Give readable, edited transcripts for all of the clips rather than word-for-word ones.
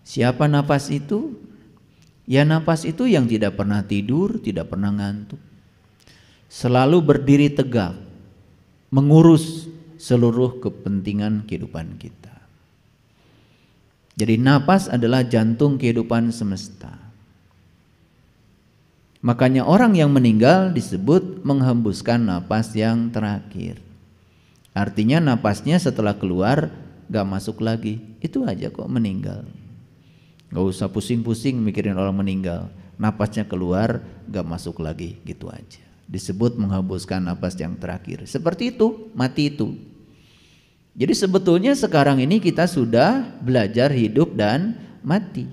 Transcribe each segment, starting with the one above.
Siapa napas itu? Ya napas itu yang tidak pernah tidur, tidak pernah ngantuk. Selalu berdiri tegak, mengurus seluruh kepentingan kehidupan kita. Jadi napas adalah jantung kehidupan semesta. Makanya orang yang meninggal disebut menghembuskan napas yang terakhir. Artinya napasnya setelah keluar gak masuk lagi. Itu aja kok meninggal. Gak usah pusing-pusing mikirin orang meninggal. Napasnya keluar gak masuk lagi, gitu aja. Disebut menghembuskan napas yang terakhir. Seperti itu, mati itu. Jadi sebetulnya sekarang ini kita sudah belajar hidup dan mati.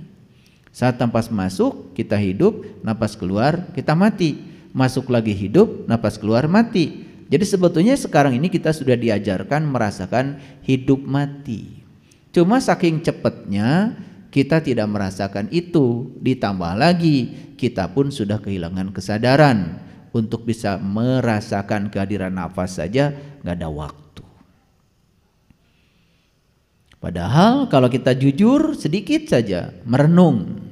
Saat napas masuk kita hidup, napas keluar kita mati. Masuk lagi hidup, napas keluar mati. Jadi sebetulnya sekarang ini kita sudah diajarkan merasakan hidup mati. Cuma saking cepatnya kita tidak merasakan itu. Ditambah lagi kita pun sudah kehilangan kesadaran. Untuk bisa merasakan kehadiran nafas saja gak ada waktu. Padahal kalau kita jujur sedikit saja merenung.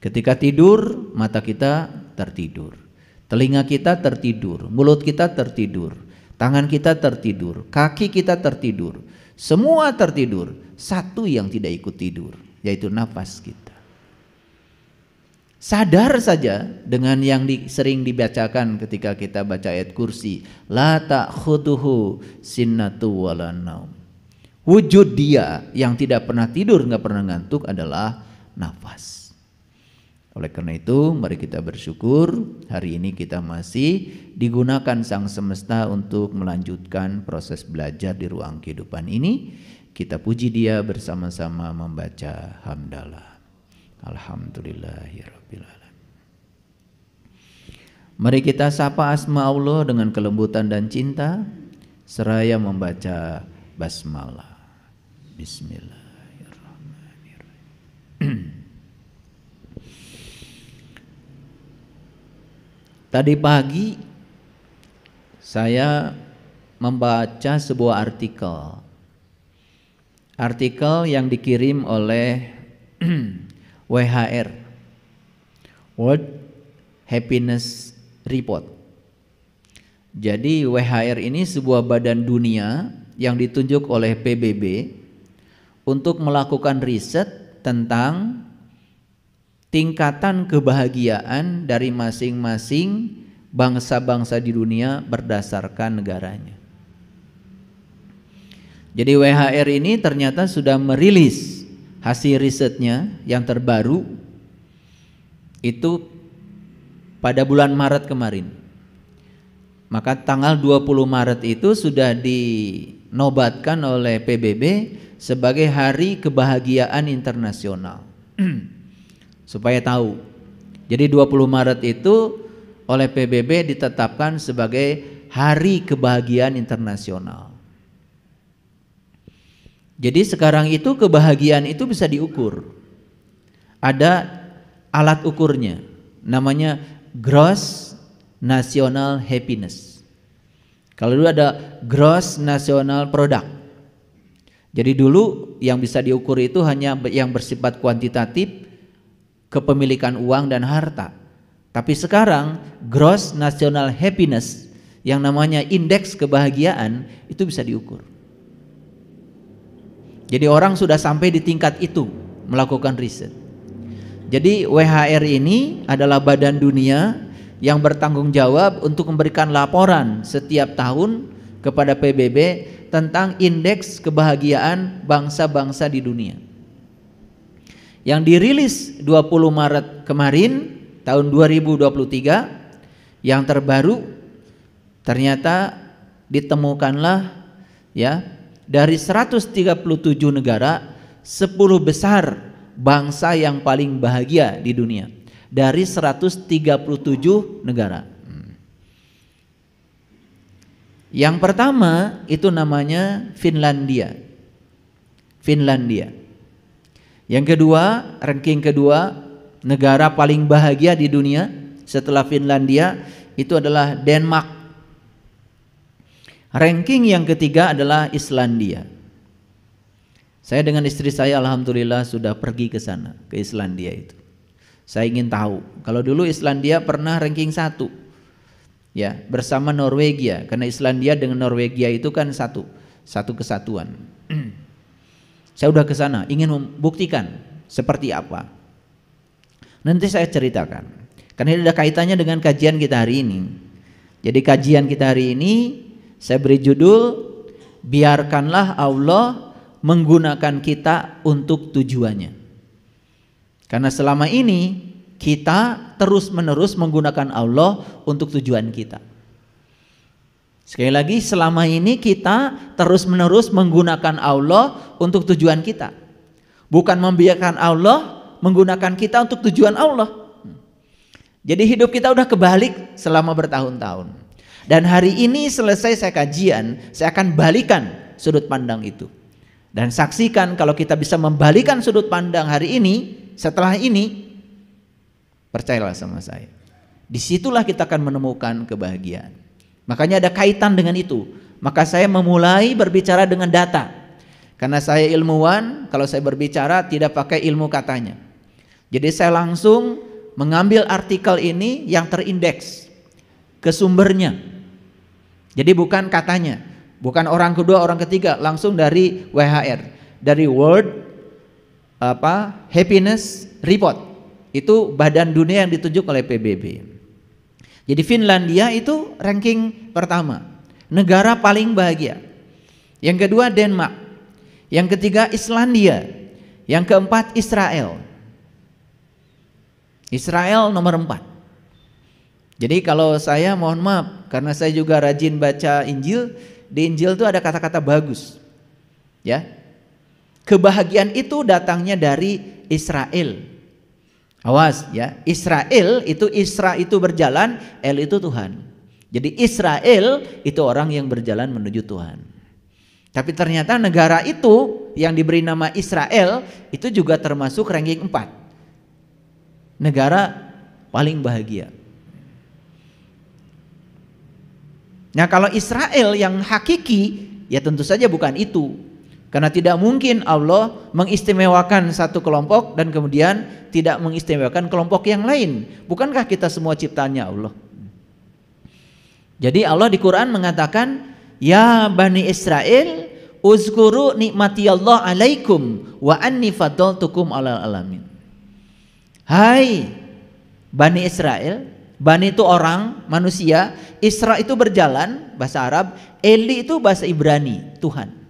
Ketika tidur mata kita tertidur, telinga kita tertidur, mulut kita tertidur, tangan kita tertidur, kaki kita tertidur, semua tertidur. Satu yang tidak ikut tidur, yaitu nafas kita. Sadar saja dengan yang sering dibacakan ketika kita baca ayat kursi, la ta'khuduhu sinnatu wala naum. Wujud dia yang tidak pernah tidur, nggak pernah ngantuk adalah nafas. Oleh karena itu mari kita bersyukur hari ini kita masih digunakan Sang Semesta untuk melanjutkan proses belajar di ruang kehidupan ini. Kita puji Dia bersama-sama membaca hamdalah. Alhamdulillahirabbil alamin. Mari kita sapa asma Allah dengan kelembutan dan cinta seraya membaca basmalah. Bismillahirrahmanirrahim. Tadi pagi saya membaca sebuah artikel yang dikirim oleh WHR, World Happiness Report. Jadi WHR ini sebuah badan dunia yang ditunjuk oleh PBB untuk melakukan riset tentang tingkatan kebahagiaan dari masing-masing bangsa-bangsa di dunia berdasarkan negaranya. Jadi WHR ini ternyata sudah merilis hasil risetnya yang terbaru itu pada bulan Maret kemarin. Maka tanggal 20 Maret itu sudah dinobatkan oleh PBB sebagai Hari Kebahagiaan Internasional. Supaya tahu. Jadi 20 Maret itu oleh PBB ditetapkan sebagai Hari Kebahagiaan Internasional. Jadi sekarang itu kebahagiaan itu bisa diukur. Ada alat ukurnya, namanya Gross National Happiness. Kalau dulu ada Gross National Product. Jadi dulu yang bisa diukur itu hanya yang bersifat kuantitatif, kepemilikan uang dan harta. Tapi sekarang Gross National Happiness yang namanya indeks kebahagiaan itu bisa diukur. Jadi orang sudah sampai di tingkat itu melakukan riset. Jadi WHR ini adalah badan dunia yang bertanggung jawab untuk memberikan laporan setiap tahun kepada PBB tentang indeks kebahagiaan bangsa-bangsa di dunia. Yang dirilis 20 Maret kemarin tahun 2023 yang terbaru ternyata ditemukanlah ya dari 137 negara 10 besar bangsa yang paling bahagia di dunia dari 137 negara. Yang pertama itu namanya Finlandia. Yang kedua, ranking kedua negara paling bahagia di dunia setelah Finlandia itu adalah Denmark. Ranking yang ketiga adalah Islandia. Saya dengan istri saya alhamdulillah sudah pergi ke sana, ke Islandia itu. Saya ingin tahu. Kalau dulu Islandia pernah ranking 1. Ya, bersama Norwegia, karena Islandia dengan Norwegia itu kan satu kesatuan. Saya udah ke sana, ingin membuktikan seperti apa. Nanti saya ceritakan. Karena ini ada kaitannya dengan kajian kita hari ini. Jadi kajian kita hari ini saya beri judul, biarkanlah Allah menggunakan kita untuk tujuannya. Karena selama ini kita terus-menerus menggunakan Allah untuk tujuan kita. Sekali lagi, selama ini kita terus-menerus menggunakan Allah untuk tujuan kita. Bukan membiarkan Allah menggunakan kita untuk tujuan Allah. Jadi hidup kita udah kebalik selama bertahun-tahun. Dan hari ini selesai saya kajian, saya akan balikan sudut pandang itu. Dan saksikan kalau kita bisa membalikan sudut pandang hari ini, setelah ini, percayalah sama saya, disitulah kita akan menemukan kebahagiaan. Makanya ada kaitan dengan itu. Maka saya memulai berbicara dengan data. Karena saya ilmuwan, kalau saya berbicara tidak pakai ilmu katanya. Jadi saya langsung mengambil artikel ini yang terindeks ke sumbernya. Jadi bukan katanya, bukan orang kedua, orang ketiga, langsung dari WHR, dari World Happiness Report. Itu badan dunia yang ditunjuk oleh PBB. Jadi Finlandia itu ranking pertama, negara paling bahagia. Yang kedua Denmark, yang ketiga Islandia, yang keempat Israel. Israel nomor 4. Jadi kalau saya mohon maaf, karena saya juga rajin baca Injil, di Injil itu ada kata-kata bagus. Ya. Kebahagiaan itu datangnya dari Israel. Awas ya, Israel itu, Isra itu berjalan, El itu Tuhan. Jadi Israel itu orang yang berjalan menuju Tuhan. Tapi ternyata negara itu yang diberi nama Israel itu juga termasuk ranking 4. Negara paling bahagia. Nah kalau Israel yang hakiki, ya tentu saja bukan itu. Karena tidak mungkin Allah mengistimewakan satu kelompok dan kemudian tidak mengistimewakan kelompok yang lain. Bukankah kita semua ciptaannya Allah? Jadi Allah di Quran mengatakan, ya Bani Israel, uzkuru nikmati Allah alaikum wa anni faddaltukum alal alamin. Hai Bani Israel, Bani itu orang, manusia, Isra itu berjalan, bahasa Arab, Eli itu bahasa Ibrani, Tuhan.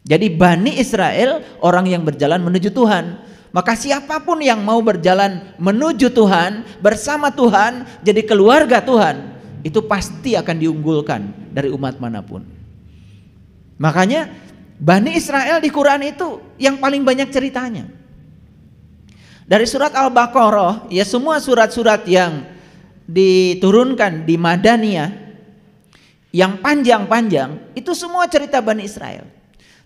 Jadi Bani Israel, orang yang berjalan menuju Tuhan. Maka siapapun yang mau berjalan menuju Tuhan, bersama Tuhan, jadi keluarga Tuhan, itu pasti akan diunggulkan dari umat manapun. Makanya Bani Israel di Quran itu yang paling banyak ceritanya. Dari surat Al-Baqarah, ya semua surat-surat yang diturunkan di Madaniyah yang panjang-panjang itu semua cerita Bani Israel.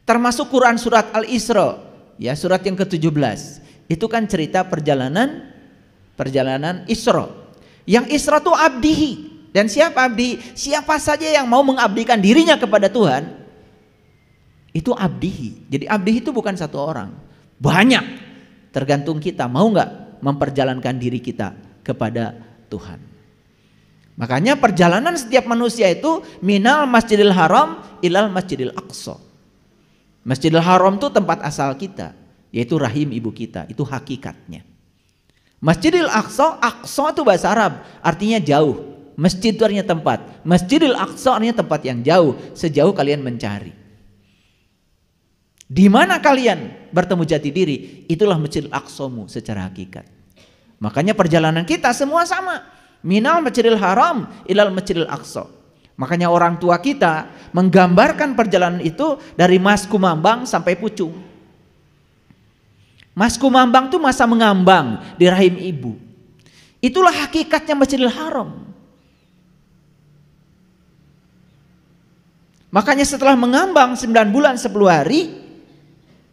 Termasuk Quran surat Al-Isra, ya surat yang ke-17. Itu kan cerita perjalanan Isra. Yang Isra itu abdihi. Dan siapa abdi? Siapa saja yang mau mengabdikan dirinya kepada Tuhan, itu abdihi. Jadi abdihi itu bukan satu orang, banyak. Tergantung kita mau nggak memperjalankan diri kita kepada Tuhan. Makanya perjalanan setiap manusia itu minal masjidil haram ilal masjidil aqsa. Masjidil haram itu tempat asal kita, yaitu rahim ibu kita, itu hakikatnya. Masjidil aqsa, aqsa itu bahasa Arab, artinya jauh. Masjid itu artinya tempat. Masjidil aqsa artinya tempat yang jauh, sejauh kalian mencari. Di mana kalian bertemu jati diri, itulah Masjidil Aqsamu secara hakikat. Makanya perjalanan kita semua sama. Minal Masjidil Haram ilal Masjidil Aqsa. Makanya orang tua kita menggambarkan perjalanan itu dari Mas Kumambang sampai Pucung. Mas Kumambang itu masa mengambang di rahim ibu. Itulah hakikatnya Masjidil Haram. Makanya setelah mengambang 9 bulan 10 hari,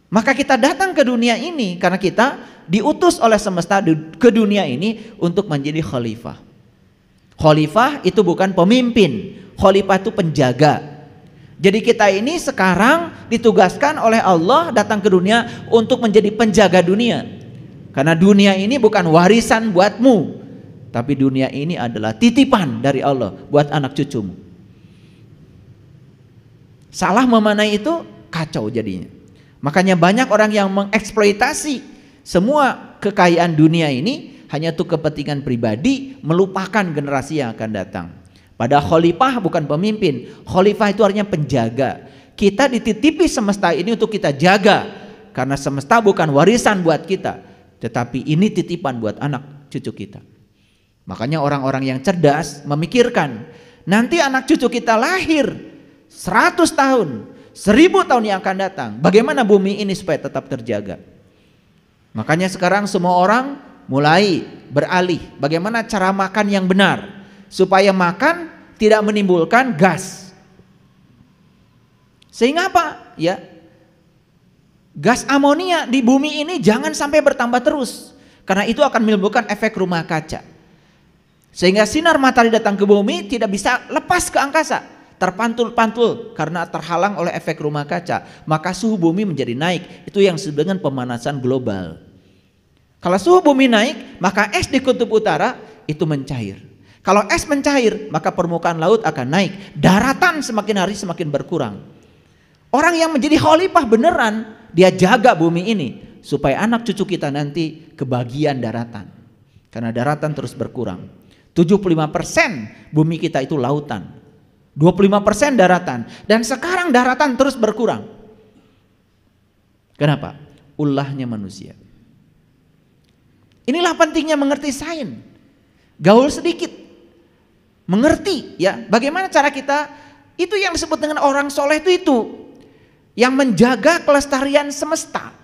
maka kita datang ke dunia ini karena kita diutus oleh semesta ke dunia ini untuk menjadi khalifah. Khalifah itu bukan pemimpin, khalifah itu penjaga. Jadi kita ini sekarang ditugaskan oleh Allah datang ke dunia untuk menjadi penjaga dunia. Karena dunia ini bukan warisan buatmu, tapi dunia ini adalah titipan dari Allah buat anak cucumu. Salah memanai itu kacau jadinya. Makanya banyak orang yang mengeksploitasi semua kekayaan dunia ini hanya untuk kepentingan pribadi, melupakan generasi yang akan datang. Pada khalifah bukan pemimpin, khalifah itu artinya penjaga. Kita dititipi semesta ini untuk kita jaga, karena semesta bukan warisan buat kita, tetapi ini titipan buat anak cucu kita. Makanya orang-orang yang cerdas memikirkan, nanti anak cucu kita lahir 100 tahun, 1000 tahun yang akan datang, bagaimana bumi ini supaya tetap terjaga. Makanya sekarang semua orang mulai beralih bagaimana cara makan yang benar, supaya makan tidak menimbulkan gas. Sehingga apa? Ya, gas amonia di bumi ini jangan sampai bertambah terus, karena itu akan menimbulkan efek rumah kaca. Sehingga sinar matahari datang ke bumi tidak bisa lepas ke angkasa, terpantul-pantul karena terhalang oleh efek rumah kaca. Maka suhu bumi menjadi naik. Itu yang disebut dengan pemanasan global. Kalau suhu bumi naik, maka es di kutub utara itu mencair. Kalau es mencair, maka permukaan laut akan naik. Daratan semakin hari semakin berkurang. Orang yang menjadi khalifah beneran, dia jaga bumi ini supaya anak cucu kita nanti kebagian daratan. Karena daratan terus berkurang. 75% bumi kita itu lautan, 25% daratan, dan sekarang daratan terus berkurang. Kenapa? Ulahnya manusia. Inilah pentingnya mengerti sains. Gaul sedikit, mengerti ya bagaimana cara kita, itu yang disebut dengan orang soleh itu yang menjaga kelestarian semesta,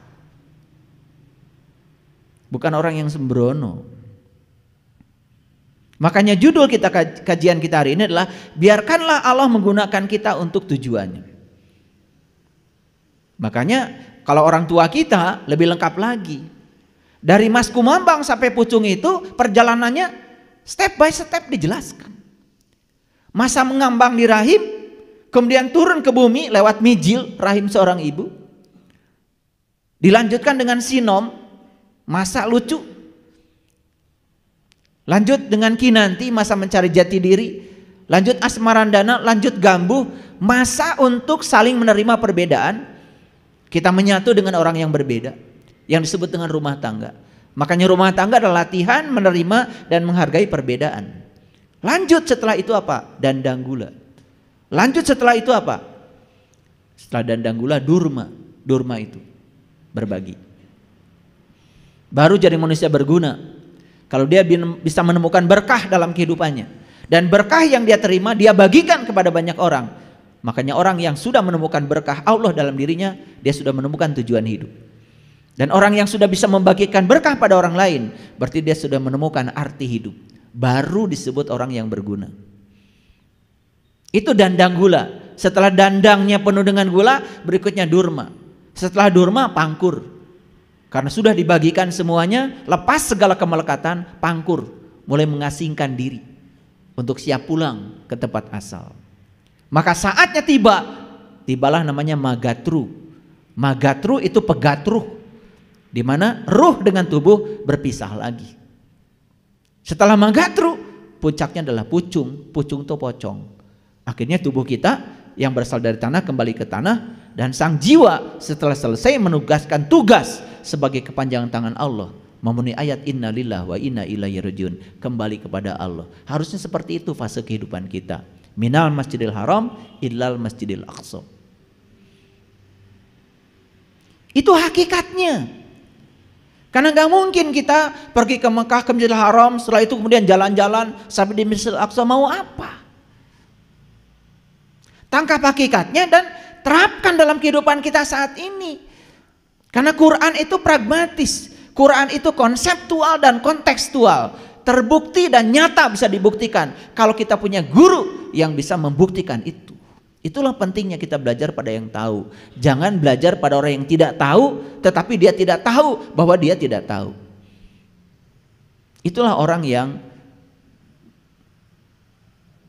bukan orang yang sembrono. Makanya judul kita kajian kita hari ini adalah biarkanlah Allah menggunakan kita untuk tujuannya. Makanya kalau orang tua kita lebih lengkap lagi. Dari Mas Kumambang sampai Pucung itu perjalanannya step by step dijelaskan. Masa mengambang di rahim, kemudian turun ke bumi lewat mijil rahim seorang ibu. Dilanjutkan dengan sinom, masa lucu. Lanjut dengan kinanti, masa mencari jati diri. Lanjut asmarandana, lanjut gambuh, masa untuk saling menerima perbedaan. Kita menyatu dengan orang yang berbeda, yang disebut dengan rumah tangga. Makanya rumah tangga adalah latihan menerima dan menghargai perbedaan. Lanjut setelah itu apa? Dandang gula. Lanjut setelah itu apa? Setelah dandang gula, durma. Durma itu berbagi. Baru jadi manusia berguna kalau dia bisa menemukan berkah dalam kehidupannya, dan berkah yang dia terima dia bagikan kepada banyak orang. Makanya orang yang sudah menemukan berkah Allah dalam dirinya, dia sudah menemukan tujuan hidup. Dan orang yang sudah bisa membagikan berkah pada orang lain, berarti dia sudah menemukan arti hidup. Baru disebut orang yang berguna. Itu dandang gula. Setelah dandangnya penuh dengan gula, berikutnya durma. Setelah durma, pangkur. Karena sudah dibagikan semuanya, lepas segala kemelekatan, pangkur, mulai mengasingkan diri untuk siap pulang ke tempat asal. Maka saatnya tibalah namanya magatru. Magatru itu pegatruh, di mana ruh dengan tubuh berpisah lagi. Setelah magatru, puncaknya adalah pucung. Pucung itu pocong. Akhirnya tubuh kita yang berasal dari tanah kembali ke tanah, dan sang jiwa setelah selesai menugaskan tugas sebagai kepanjangan tangan Allah, memenuhi ayat inna lillahi wa inna ilaihi rajiun, kembali kepada Allah. Harusnya seperti itu fase kehidupan kita. Minal masjidil haram illal masjidil aqsa. Itu hakikatnya. Karena gak mungkin kita pergi ke Mekah, ke Masjidil Haram, setelah itu kemudian jalan-jalan sampai di Masjidil Aqsa, mau apa? Tangkap hakikatnya dan terapkan dalam kehidupan kita saat ini. Karena Quran itu pragmatis, Quran itu konseptual dan kontekstual, terbukti dan nyata bisa dibuktikan kalau kita punya guru yang bisa membuktikan itu. Itulah pentingnya kita belajar pada yang tahu. Jangan belajar pada orang yang tidak tahu, tetapi dia tidak tahu bahwa dia tidak tahu. Itulah orang yang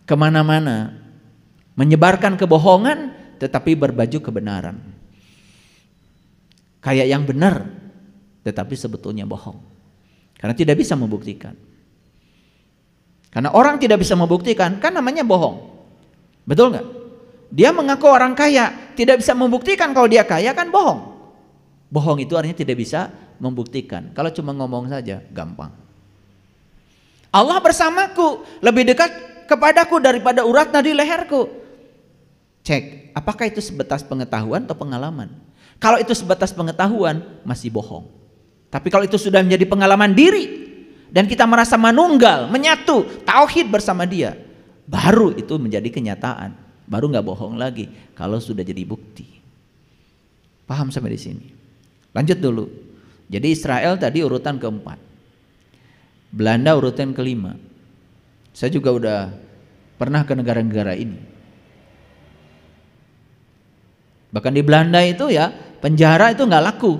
kemana-mana menyebarkan kebohongan, tetapi berbaju kebenaran. Kayak yang benar tetapi sebetulnya bohong. Karena tidak bisa membuktikan. Karena orang tidak bisa membuktikan kan namanya bohong. Betul nggak? Dia mengaku orang kaya, tidak bisa membuktikan kalau dia kaya kan bohong. Bohong itu artinya tidak bisa membuktikan. Kalau cuma ngomong saja gampang. Allah bersamaku, lebih dekat kepadaku daripada urat nadi leherku. Cek, apakah itu sebatas pengetahuan atau pengalaman? Kalau itu sebatas pengetahuan masih bohong. Tapi kalau itu sudah menjadi pengalaman diri dan kita merasa manunggal, menyatu, tauhid bersama dia, baru itu menjadi kenyataan. Baru nggak bohong lagi kalau sudah jadi bukti. Paham sampai di sini? Lanjut dulu. Jadi Israel tadi urutan keempat, Belanda urutan kelima. Saya juga udah pernah ke negara-negara ini. Bahkan di Belanda itu ya penjara itu nggak laku.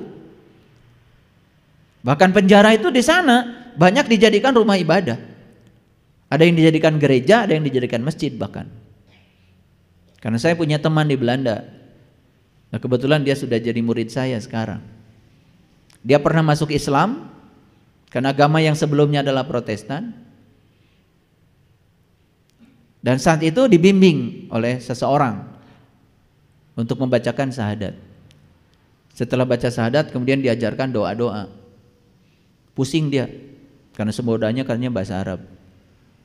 Bahkan penjara itu di sana banyak dijadikan rumah ibadah. Ada yang dijadikan gereja, ada yang dijadikan masjid bahkan. Karena saya punya teman di Belanda. Nah kebetulan dia sudah jadi murid saya sekarang. Dia pernah masuk Islam karena agama yang sebelumnya adalah Protestan. Dan saat itu dibimbing oleh seseorang untuk membacakan syahadat. Setelah baca syahadat kemudian diajarkan doa-doa. Pusing dia karena semua doanya katanya bahasa Arab.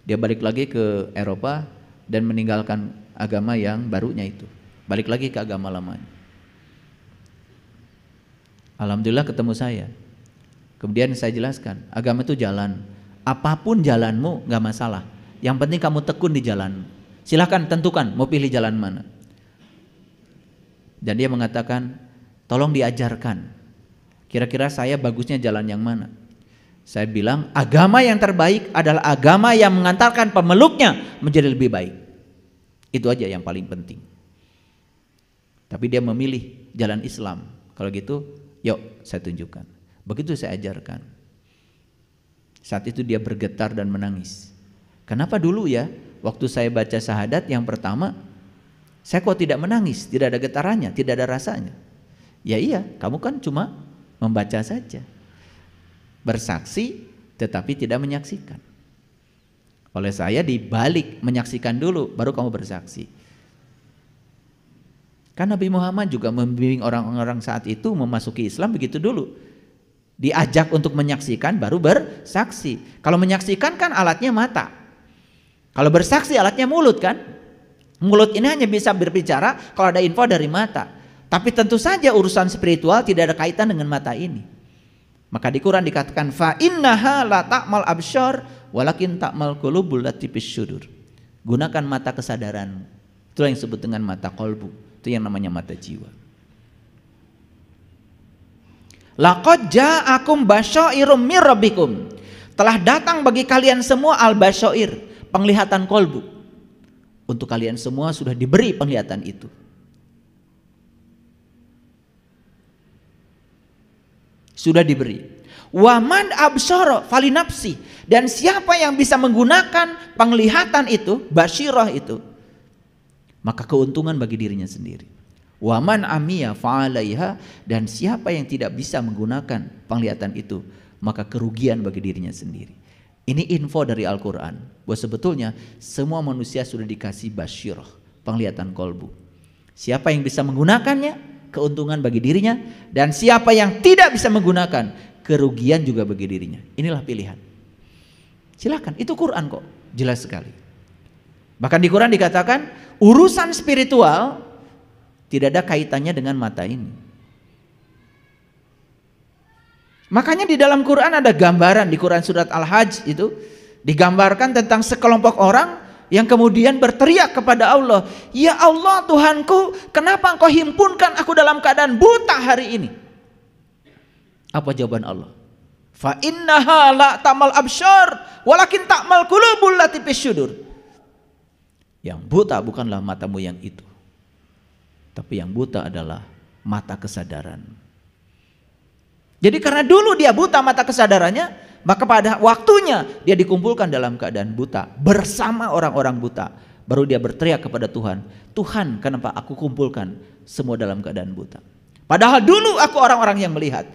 Dia balik lagi ke Eropa dan meninggalkan agama yang barunya itu. Balik lagi ke agama lamanya. Alhamdulillah ketemu saya. Kemudian saya jelaskan, agama itu jalan. Apapun jalanmu gak masalah. Yang penting kamu tekun di jalan. Silahkan tentukan mau pilih jalan mana. Dan dia mengatakan, tolong diajarkan. Kira-kira saya bagusnya jalan yang mana? Saya bilang, agama yang terbaik adalah agama yang mengantarkan pemeluknya menjadi lebih baik. Itu aja yang paling penting. Tapi dia memilih jalan Islam. Kalau gitu, yuk saya tunjukkan. Begitu saya ajarkan. Saat itu dia bergetar dan menangis. Kenapa dulu ya waktu saya baca syahadat yang pertama saya kok tidak menangis, tidak ada getarannya, tidak ada rasanya. Ya iya, kamu kan cuma membaca saja. Bersaksi tetapi tidak menyaksikan. Oleh saya dibalik, menyaksikan dulu baru kamu bersaksi. Kan Nabi Muhammad juga membimbing orang-orang saat itu memasuki Islam begitu dulu. Diajak untuk menyaksikan baru bersaksi. Kalau menyaksikan kan alatnya mata. Kalau bersaksi alatnya mulut kan. Mulut ini hanya bisa berbicara kalau ada info dari mata. Tapi tentu saja urusan spiritual tidak ada kaitan dengan mata ini. Maka di Quran dikatakan fa innaha la ta'mal absyar walakin ta'mal qulubul lati fis syudur. Gunakan mata kesadaran. Itulah yang disebut dengan mata kolbu. Itu yang namanya mata jiwa. Laqad ja'akum basyairum mir rabbikum. Telah datang bagi kalian semua al-basyair, penglihatan kolbu. Untuk kalian semua sudah diberi penglihatan itu. Sudah diberi. Waman absyara falinafsi. Dan siapa yang bisa menggunakan penglihatan itu, basyirah itu, maka keuntungan bagi dirinya sendiri. Waman amiya fa'alaiha. Dan siapa yang tidak bisa menggunakan penglihatan itu, maka kerugian bagi dirinya sendiri. Ini info dari Al-Quran bahwa sebetulnya semua manusia sudah dikasih basyirah, penglihatan kolbu. Siapa yang bisa menggunakannya, keuntungan bagi dirinya. Dan siapa yang tidak bisa menggunakan, kerugian juga bagi dirinya. Inilah pilihan. Silakan, itu Quran kok, jelas sekali. Bahkan di Quran dikatakan urusan spiritual tidak ada kaitannya dengan mata ini. Makanya di dalam Quran ada gambaran, di Quran surat Al-Hajj itu digambarkan tentang sekelompok orang yang kemudian berteriak kepada Allah, ya Allah Tuhanku, kenapa engkau himpunkan aku dalam keadaan buta hari ini? Apa jawaban Allah? Fa innaha la ta'mal absyar walakin ta'mal qulubul lati fis syudur. Yang buta bukanlah matamu yang itu, tapi yang buta adalah mata kesadaran. Jadi karena dulu dia buta mata kesadarannya, maka pada waktunya dia dikumpulkan dalam keadaan buta bersama orang-orang buta. Baru dia berteriak kepada Tuhan, Tuhan kenapa aku kumpulkan semua dalam keadaan buta? Padahal dulu aku orang-orang yang melihat.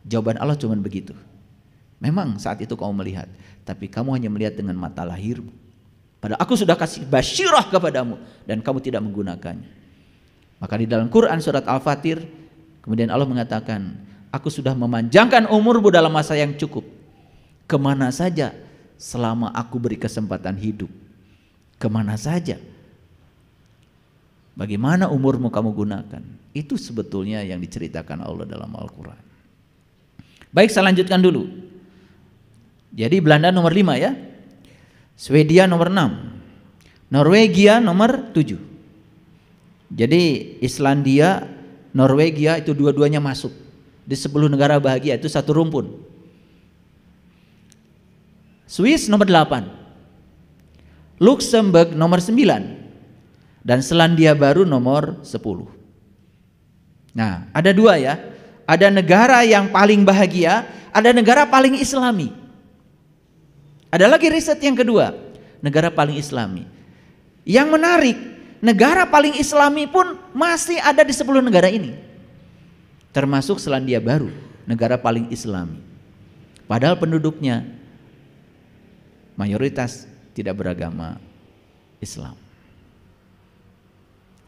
Jawaban Allah cuma begitu. Memang saat itu kamu melihat, tapi kamu hanya melihat dengan mata lahirmu. Padahal aku sudah kasih basyirah kepadamu dan kamu tidak menggunakannya. Maka di dalam Quran surat Al-Fatir, kemudian Allah mengatakan, aku sudah memanjangkan umurmu dalam masa yang cukup. Kemana saja selama aku beri kesempatan hidup. Kemana saja. Bagaimana umurmu kamu gunakan. Itu sebetulnya yang diceritakan Allah dalam Al-Quran. Baik, saya lanjutkan dulu. Jadi Belanda nomor 5 ya. Swedia nomor 6. Norwegia nomor 7. Jadi Islandia, Norwegia itu dua-duanya masuk. Di 10 negara bahagia itu satu rumpun. Swiss nomor 8. Luxembourg nomor 9 dan Selandia Baru nomor 10. Nah, ada dua ya. Ada negara yang paling bahagia, ada negara paling Islami. Ada lagi riset yang kedua, negara paling Islami. Yang menarik, negara paling Islami pun masih ada di 10 negara ini. Termasuk Selandia Baru, negara paling Islami. Padahal penduduknya mayoritas tidak beragama Islam.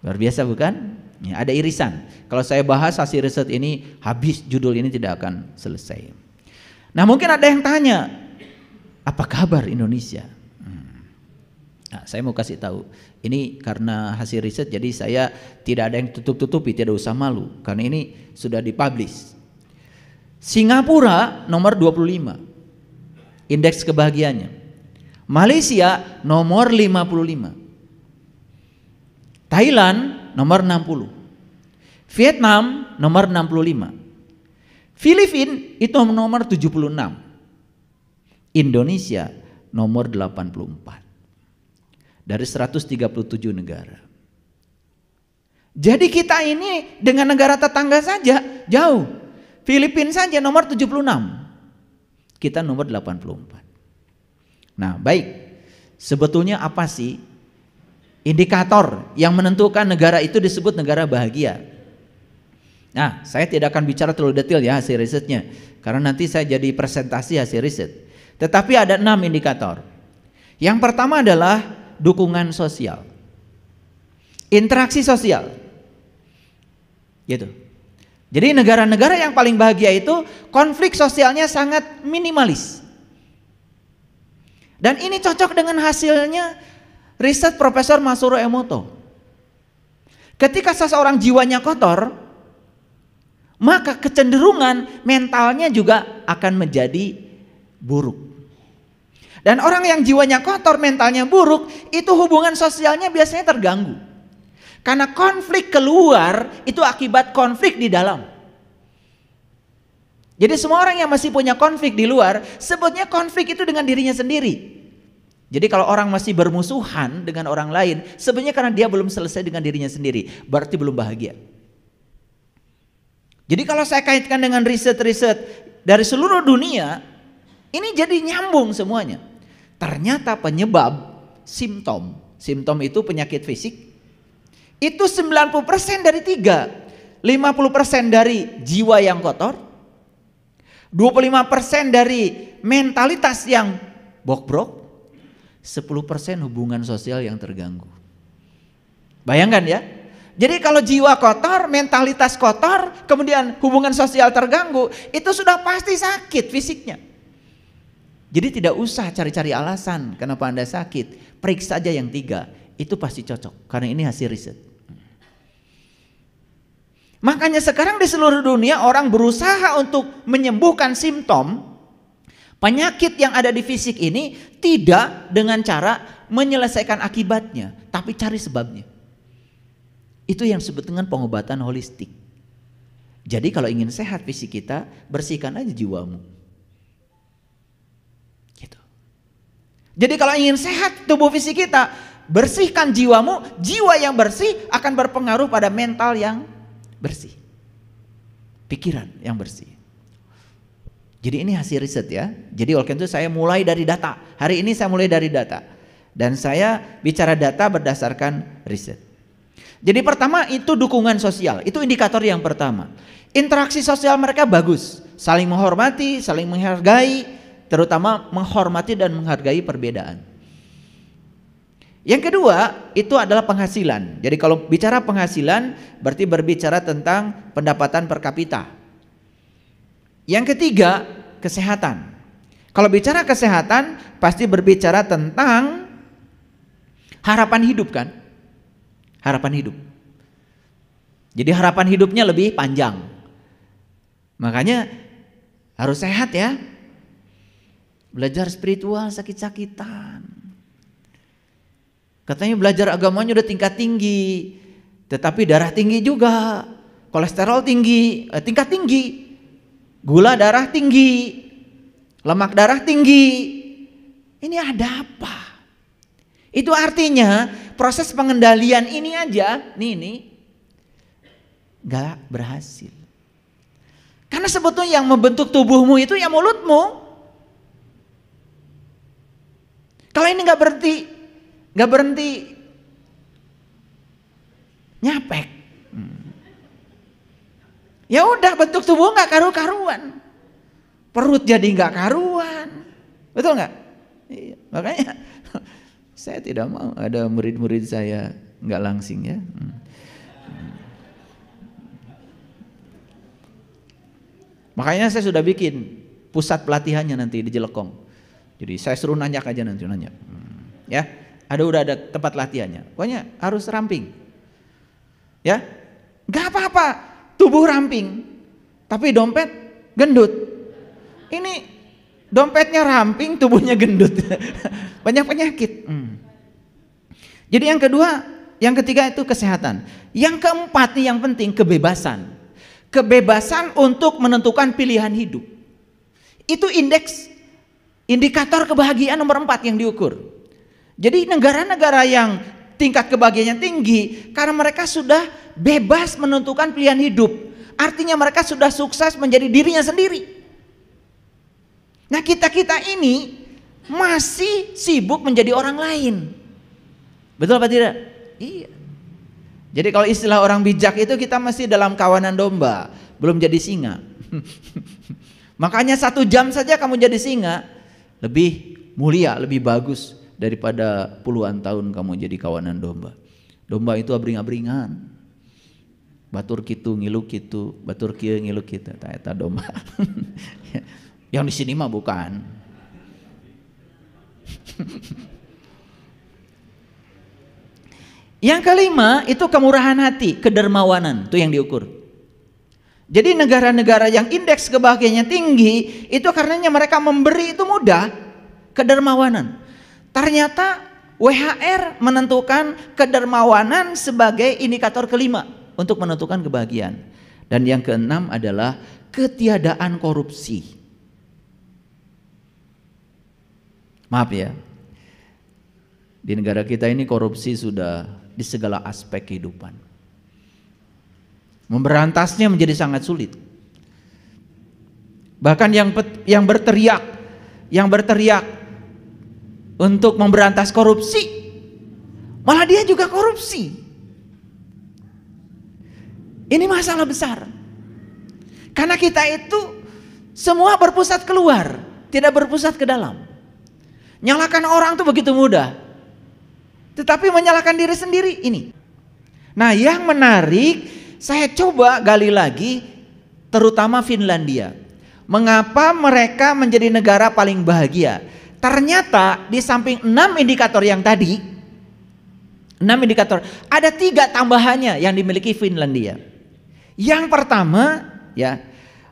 Luar biasa bukan? Ya, ada irisan. Kalau saya bahas hasil riset ini, habis judul ini tidak akan selesai. Nah, mungkin ada yang tanya, apa kabar Indonesia? Nah, saya mau kasih tahu, ini karena hasil riset jadi saya tidak ada yang tutup-tutupi, tidak usah malu, karena ini sudah dipublish. Singapura nomor 25 indeks kebahagiaannya. Malaysia nomor 55. Thailand nomor 60. Vietnam nomor 65. Filipina itu nomor 76. Indonesia nomor 84. Dari 137 negara. Jadi kita ini dengan negara tetangga saja jauh. Filipina saja nomor 76. Kita nomor 84. Nah, baik. Sebetulnya apa sih indikator yang menentukan negara itu disebut negara bahagia? Nah, saya tidak akan bicara terlalu detail ya hasil risetnya, karena nanti saya jadi presentasi hasil riset. Tetapi ada 6 indikator. Yang pertama adalah dukungan sosial, interaksi sosial, gitu. Jadi negara-negara yang paling bahagia itu konflik sosialnya sangat minimalis. Dan ini cocok dengan hasilnya riset Profesor Masaru Emoto. Ketika seseorang jiwanya kotor, maka kecenderungan mentalnya juga akan menjadi buruk. Dan orang yang jiwanya kotor, mentalnya buruk, itu hubungan sosialnya biasanya terganggu. Karena konflik keluar itu akibat konflik di dalam. Jadi semua orang yang masih punya konflik di luar, sebutnya konflik itu dengan dirinya sendiri. Jadi kalau orang masih bermusuhan dengan orang lain, sebenarnya karena dia belum selesai dengan dirinya sendiri, berarti belum bahagia. Jadi kalau saya kaitkan dengan riset-riset dari seluruh dunia, ini jadi nyambung semuanya. Ternyata penyebab simptom itu penyakit fisik, itu 90% dari 3. 50% dari jiwa yang kotor, 25% dari mentalitas yang bobrok, 10% hubungan sosial yang terganggu. Bayangkan ya. Jadi kalau jiwa kotor, mentalitas kotor, kemudian hubungan sosial terganggu, itu sudah pasti sakit fisiknya. Jadi tidak usah cari-cari alasan kenapa Anda sakit. Periksa aja yang 3, itu pasti cocok. Karena ini hasil riset. Makanya sekarang di seluruh dunia orang berusaha untuk menyembuhkan simptom penyakit yang ada di fisik ini, tidak dengan cara menyelesaikan akibatnya, tapi cari sebabnya. Itu yang disebut dengan pengobatan holistik. Jadi kalau ingin sehat fisik kita, bersihkan aja jiwamu. Gitu. Jadi kalau ingin sehat tubuh fisik kita, bersihkan jiwamu. Jiwa yang bersih akan berpengaruh pada mental yang bersih, pikiran yang bersih. Jadi ini hasil riset ya. Jadi oleh karena itu saya mulai dari data. Hari ini saya mulai dari data. Dan saya bicara data berdasarkan riset. Jadi pertama itu dukungan sosial, itu indikator yang pertama. Interaksi sosial mereka bagus, saling menghormati, saling menghargai, terutama menghormati dan menghargai perbedaan. Yang kedua itu adalah penghasilan. Jadi kalau bicara penghasilan berarti berbicara tentang pendapatan per kapita. Yang ketiga kesehatan. Kalau bicara kesehatan pasti berbicara tentang harapan hidup kan? Harapan hidup. Jadi harapan hidupnya lebih panjang. Makanya harus sehat ya. Belajar spiritual sakit-sakitan. Katanya belajar agamanya udah tingkat tinggi, tetapi darah tinggi juga, kolesterol tinggi, tingkat tinggi, gula darah tinggi, lemak darah tinggi. Ini ada apa? Itu artinya proses pengendalian ini aja, nih gak berhasil. Karena sebetulnya yang membentuk tubuhmu itu ya mulutmu. Kalau ini gak berhenti nyapek, ya udah bentuk tubuh gak karu-karuan, perut jadi gak karuan, betul gak? Iya, makanya saya tidak mau ada murid-murid saya nggak langsing ya. Makanya saya sudah bikin pusat pelatihannya nanti di Jelekong. Jadi saya suruh nanya aja nanti nanya. Ya, udah ada tempat latihannya. Pokoknya harus ramping. Ya, nggak apa-apa tubuh ramping, tapi dompet gendut. Ini dompetnya ramping, tubuhnya gendut. Banyak penyakit. Jadi yang ketiga itu kesehatan. Yang keempat nih yang penting kebebasan. Kebebasan untuk menentukan pilihan hidup. Itu indikator kebahagiaan nomor 4 yang diukur. Jadi negara-negara yang tingkat kebahagiaannya tinggi karena mereka sudah bebas menentukan pilihan hidup. Artinya mereka sudah sukses menjadi dirinya sendiri. Nah kita ini masih sibuk menjadi orang lain. Betul apa tidak? Iya. Jadi kalau istilah orang bijak itu kita masih dalam kawanan domba, belum jadi singa. Makanya 1 jam saja kamu jadi singa, lebih mulia, lebih bagus daripada puluhan tahun kamu jadi kawanan domba. Domba itu abring-abringan. Batur kitu ngilu kitu, batur kieu ngilu kitu, eta domba. Yang di sini mah bukan. Yang kelima itu kemurahan hati, kedermawanan, itu yang diukur. Jadi negara-negara yang indeks kebahagiaannya tinggi itu karenanya mereka memberi itu mudah, kedermawanan. Ternyata WHR menentukan kedermawanan sebagai indikator kelima untuk menentukan kebahagiaan. Dan yang keenam adalah ketiadaan korupsi. Maaf ya, di negara kita ini korupsi sudah di segala aspek kehidupan. Memberantasnya menjadi sangat sulit. Bahkan yang berteriak untuk memberantas korupsi, malah dia juga korupsi. Ini masalah besar. Karena kita itu semua berpusat keluar, tidak berpusat ke dalam. Nyalakan orang tuh begitu mudah, tetapi menyalahkan diri sendiri ini. Nah yang menarik, saya coba gali lagi, terutama Finlandia. Mengapa mereka menjadi negara paling bahagia? Ternyata di samping 6 indikator yang tadi, 6 indikator, ada 3 tambahannya yang dimiliki Finlandia. Yang pertama, ya,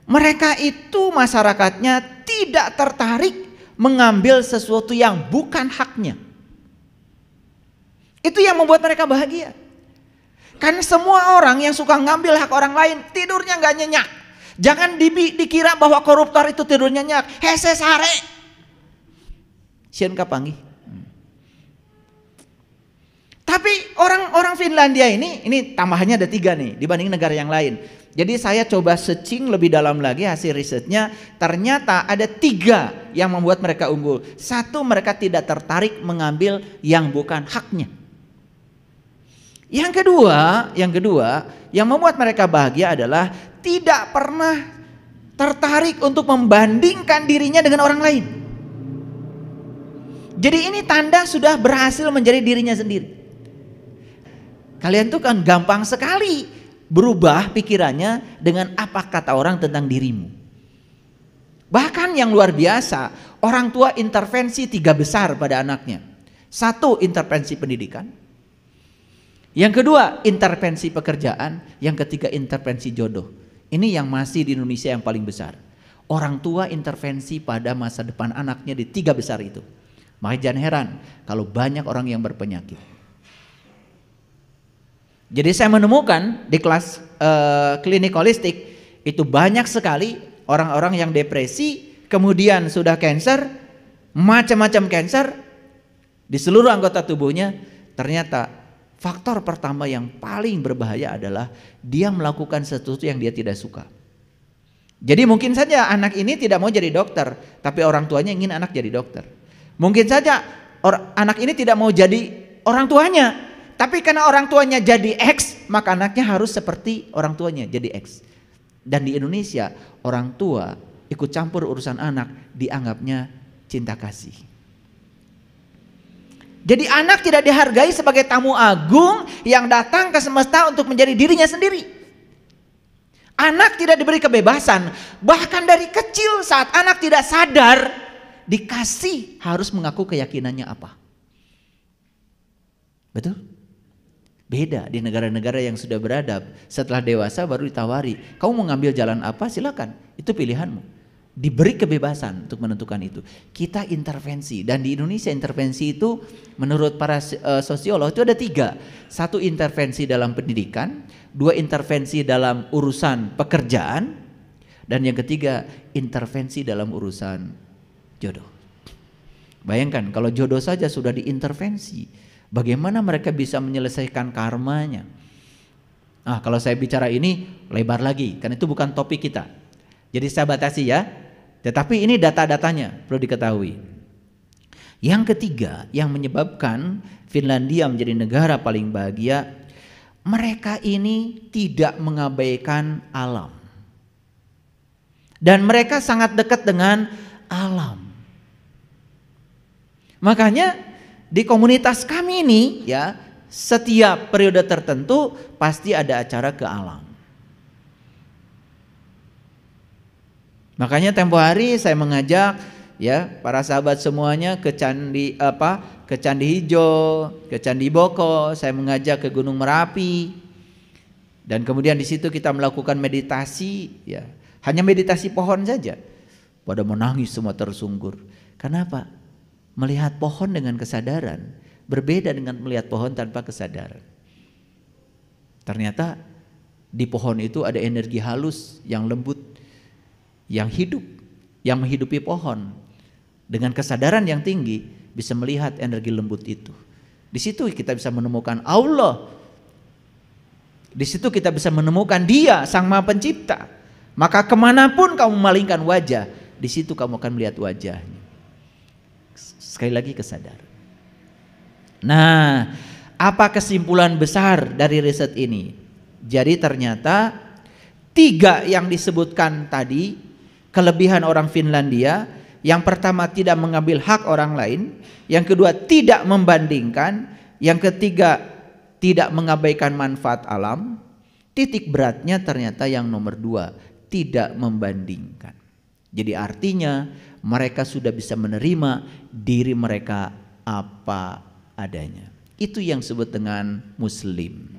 mereka itu masyarakatnya tidak tertarik mengambil sesuatu yang bukan haknya. Itu yang membuat mereka bahagia. Karena semua orang yang suka ngambil hak orang lain tidurnya nggak nyenyak. Jangan dikira bahwa koruptor itu tidurnya nyenyak. Hese sare. Sieun kapanggih. Tapi orang Finlandia ini tambahannya ada 3 nih dibanding negara yang lain. Jadi saya coba searching lebih dalam lagi hasil risetnya, ternyata ada 3 yang membuat mereka unggul. 1, mereka tidak tertarik mengambil yang bukan haknya. Yang kedua yang membuat mereka bahagia adalah tidak pernah tertarik untuk membandingkan dirinya dengan orang lain. Jadi ini tanda sudah berhasil menjadi dirinya sendiri. Kalian tuh kan gampang sekali berubah pikirannya dengan apa kata orang tentang dirimu. Bahkan yang luar biasa, orang tua intervensi 3 besar pada anaknya. 1, intervensi pendidikan. Yang kedua, intervensi pekerjaan. Yang ketiga, intervensi jodoh. Ini yang masih di Indonesia yang paling besar. Orang tua intervensi pada masa depan anaknya di 3 besar itu. Makanya jangan heran kalau banyak orang yang berpenyakit. Jadi saya menemukan di kelas klinik holistik itu banyak sekali orang-orang yang depresi, kemudian sudah cancer, macam-macam cancer di seluruh anggota tubuhnya. Ternyata faktor pertama yang paling berbahaya adalah dia melakukan sesuatu yang dia tidak suka. Jadi mungkin saja anak ini tidak mau jadi dokter, tapi orang tuanya ingin anak jadi dokter. Mungkin saja anak ini tidak mau jadi orang tuanya, tapi karena orang tuanya jadi X, maka anaknya harus seperti orang tuanya jadi X. Dan di Indonesia orang tua ikut campur urusan anak dianggapnya cinta kasih. Jadi anak tidak dihargai sebagai tamu agung yang datang ke semesta untuk menjadi dirinya sendiri. Anak tidak diberi kebebasan, bahkan dari kecil saat anak tidak sadar dikasih harus mengaku keyakinannya apa. Betul? Beda di negara-negara yang sudah beradab. Setelah dewasa baru ditawari, kamu mau ngambil jalan apa silakan, itu pilihanmu. Diberi kebebasan untuk menentukan itu. Kita intervensi, dan di Indonesia intervensi itu menurut para sosiolog itu ada 3. 1, intervensi dalam pendidikan, 2, intervensi dalam urusan pekerjaan, dan yang ketiga intervensi dalam urusan jodoh. Bayangkan kalau jodoh saja sudah diintervensi, bagaimana mereka bisa menyelesaikan karmanya? Kalau saya bicara ini lebar lagi, kan itu bukan topik kita. Jadi saya batasi ya. Tetapi ini data-datanya perlu diketahui. Yang ketiga yang menyebabkan Finlandia menjadi negara paling bahagia, mereka ini tidak mengabaikan alam. Dan mereka sangat dekat dengan alam. Makanya di komunitas kami ini ya, setiap periode tertentu pasti ada acara ke alam. Makanya tempo hari saya mengajak ya para sahabat semuanya ke Candi Hijau, ke Candi Boko, saya mengajak ke Gunung Merapi. Dan kemudian di situ kita melakukan meditasi ya. Hanya meditasi pohon saja. Pada menangis semua tersungkur. Kenapa? Melihat pohon dengan kesadaran berbeda dengan melihat pohon tanpa kesadaran. Ternyata di pohon itu ada energi halus yang lembut, yang hidup, yang menghidupi pohon. Dengan kesadaran yang tinggi bisa melihat energi lembut itu. Di situ kita bisa menemukan Allah. Di situ kita bisa menemukan Dia, Sang Maha Pencipta. Maka kemanapun kamu memalingkan wajah, di situ kamu akan melihat wajahnya. Sekali lagi kesadaran. Nah, apa kesimpulan besar dari riset ini? Jadi ternyata 3 yang disebutkan tadi, kelebihan orang Finlandia, yang pertama tidak mengambil hak orang lain, yang kedua tidak membandingkan, yang ketiga tidak mengabaikan manfaat alam, titik beratnya ternyata yang nomor 2, tidak membandingkan. Jadi artinya mereka sudah bisa menerima diri mereka apa adanya. Itu yang disebut dengan muslim.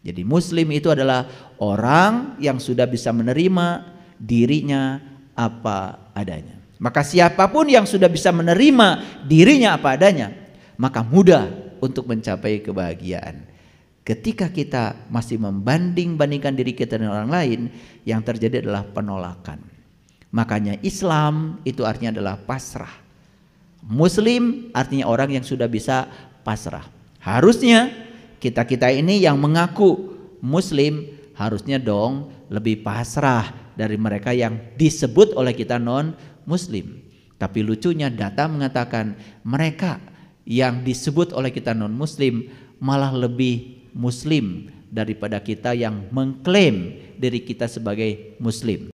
Jadi muslim itu adalah orang yang sudah bisa menerima dirinya apa adanya. Maka siapapun yang sudah bisa menerima dirinya apa adanya, maka mudah untuk mencapai kebahagiaan. Ketika kita masih membanding-bandingkan diri kita dengan orang lain, yang terjadi adalah penolakan. Makanya Islam itu artinya adalah pasrah. Muslim artinya orang yang sudah bisa pasrah. Harusnya Kita ini yang mengaku muslim harusnya dong lebih pasrah dari mereka yang disebut oleh kita non muslim. Tapi lucunya data mengatakan mereka yang disebut oleh kita non muslim malah lebih muslim daripada kita yang mengklaim diri kita sebagai muslim.